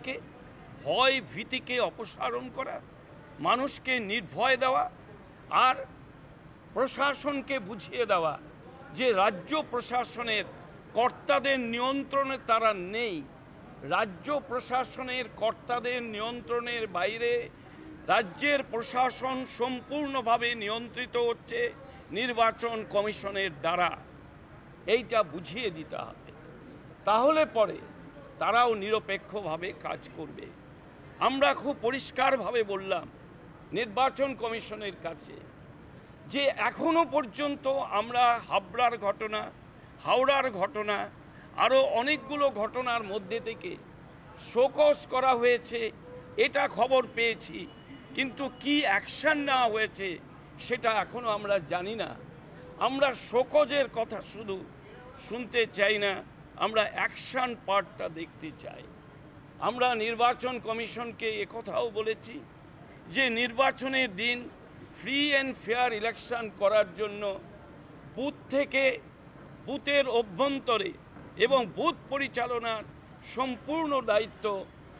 থেকে ভয় ভীতিকে অপসারণ করা, মানুষকে নির্ভয় দেওয়া আর প্রশাসনকে বুঝিয়ে দেওয়া যে রাজ্য প্রশাসনের কর্তাদের নিয়ন্ত্রণে তারা নেই। রাজ্য প্রশাসনের কর্তাদের নিয়ন্ত্রণের বাইরে রাজ্যের প্রশাসন সম্পূর্ণভাবে নিয়ন্ত্রিত হচ্ছে নির্বাচন কমিশনের দ্বারা। এইটা বুঝিয়ে দিতে হবে, তাহলে পরে তারাও নিরপেক্ষভাবে কাজ করবে। আমরা খুব পরিষ্কারভাবে বললাম নির্বাচন কমিশনের কাছে যে এখনো পর্যন্ত আমরা হাওড়ার ঘটনা আরও অনেকগুলো ঘটনার মধ্যে থেকে শোকজ করা হয়েছে, এটা খবর পেয়েছি, কিন্তু কি অ্যাকশন নেওয়া হয়েছে সেটা এখনো আমরা জানি না। আমরা শোকজের কথা শুধু শুনতে চাই না, আমরা অ্যাকশন পার্টটা দেখতে চাই। আমরা নির্বাচন কমিশনকে একথাও বলেছি যে নির্বাচনের দিন ফ্রি অ্যান্ড ফেয়ার ইলেকশন করার জন্য বুথের অভ্যন্তরে এবং বুথ পরিচালনার সম্পূর্ণ দায়িত্ব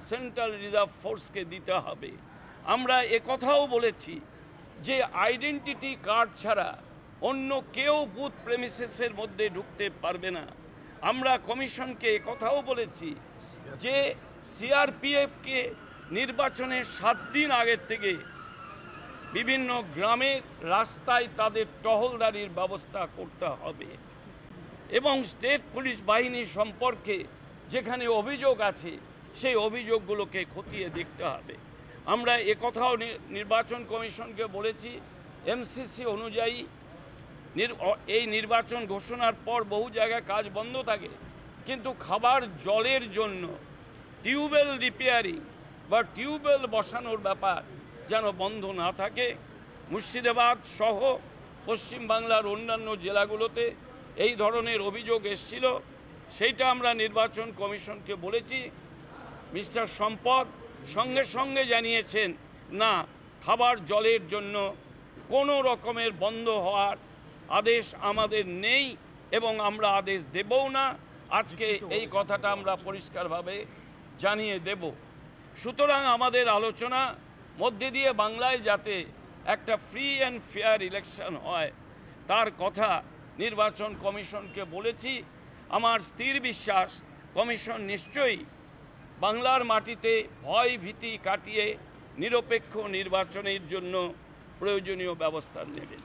সেন্ট্রাল রিজার্ভ ফোর্সকে দিতে হবে। আমরা একথাও বলেছি যে আইডেন্টিটি কার্ড ছাড়া অন্য কেউ বুথ প্রেমিসেসের মধ্যে ঢুকতে পারবে না। আমরা কমিশনকে একথাও বলেছি যে সিআরপিএফকে নির্বাচনের 7 দিন আগের থেকে বিভিন্ন গ্রামের রাস্তায় তাদের টহলদারির ব্যবস্থা করতে হবে এবং স্টেট পুলিশ বাহিনী সম্পর্কে যেখানে অভিযোগ আছে সেই অভিযোগগুলোকে খতিয়ে দেখতে হবে। আমরা একথাও নির্বাচন কমিশনকে বলেছি এমসিসি অনুযায়ী এই নির্বাচন ঘোষণার পর বহু জায়গায় কাজ বন্ধ থাকে, কিন্তু খাবার জলের জন্য টিউবওয়েল রিপেয়ারিং বা টিউবওয়েল বসানোর ব্যাপার যেন বন্ধ না থাকে। মুর্শিদাবাদ সহ পশ্চিমবাংলার অন্যান্য জেলাগুলোতে এই ধরনের অভিযোগ এসেছিল, সেইটা আমরা নির্বাচন কমিশনকে বলেছি। মিস্টার সম্পদ সঙ্গে সঙ্গে জানিয়েছেন না, খাবার জলের জন্য কোনো রকমের বন্ধ হওয়ার আদেশ আমাদের নেই এবং আমরা আদেশ দেবও না। আজকে এই কথাটা আমরা পরিষ্কারভাবে জানিয়ে দেব। সুতরাং আমাদের আলোচনা মধ্যে দিয়ে বাংলায় যাতে একটা ফ্রি অ্যান্ড ফেয়ার ইলেকশন হয় তার কথা নির্বাচন কমিশনকে বলেছি। আমার স্থির বিশ্বাস কমিশন নিশ্চয়ই বাংলার মাটিতে ভয় ভীতি কাটিয়ে নিরপেক্ষ নির্বাচনের জন্য প্রয়োজনীয় ব্যবস্থা নেবেন।